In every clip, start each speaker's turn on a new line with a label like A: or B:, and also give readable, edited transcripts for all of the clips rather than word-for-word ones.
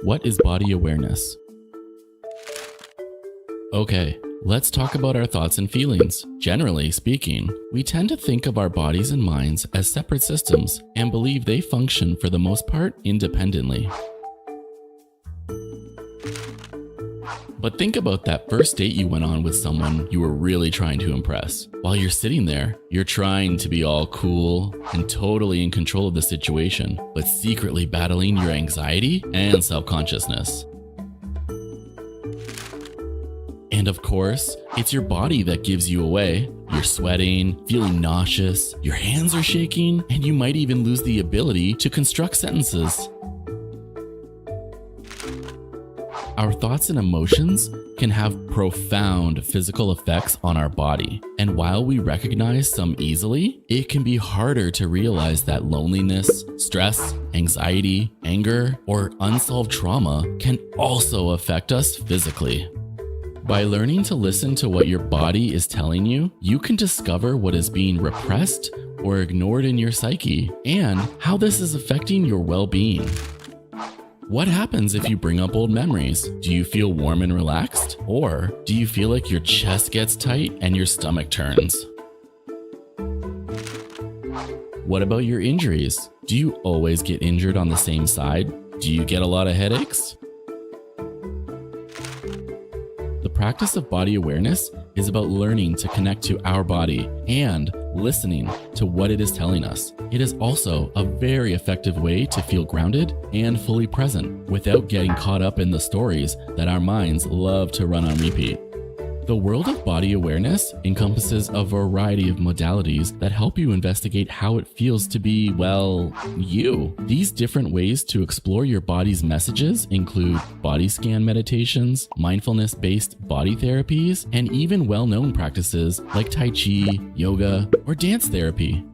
A: What is body awareness? Okay, let's talk about our thoughts and feelings. Generally speaking, we tend to think of our bodies and minds as separate systems and believe they function for the most part independently. But think about that first date you went on with someone you were really trying to impress. While you're sitting there, you're trying to be all cool and totally in control of the situation, but secretly battling your anxiety and self-consciousness. And of course, it's your body that gives you away. You're sweating, feeling nauseous, your hands are shaking, and you might even lose the ability to construct sentences. Our thoughts and emotions can have profound physical effects on our body. And while we recognize some easily, it can be harder to realize that loneliness, stress, anxiety, anger, or unsolved trauma can also affect us physically. By learning to listen to what your body is telling you, you can discover what is being repressed or ignored in your psyche and how this is affecting your well-being. What happens if you bring up old memories? Do you feel warm and relaxed? Or do you feel like your chest gets tight and your stomach turns? What about your injuries? Do you always get injured on the same side? Do you get a lot of headaches? The practice of body awareness is about learning to connect to our body and listening to what it is telling us. It is also a very effective way to feel grounded and fully present without getting caught up in the stories that our minds love to run on repeat. The world of body awareness encompasses a variety of modalities that help you investigate how it feels to be, well, you. These different ways to explore your body's messages include body scan meditations, mindfulness-based body therapies, and even well-known practices like Tai Chi, yoga, or dance therapy.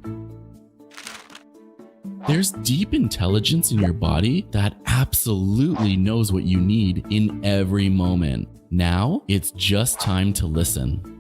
A: There's deep intelligence in your body that absolutely knows what you need in every moment. Now, it's just time to listen.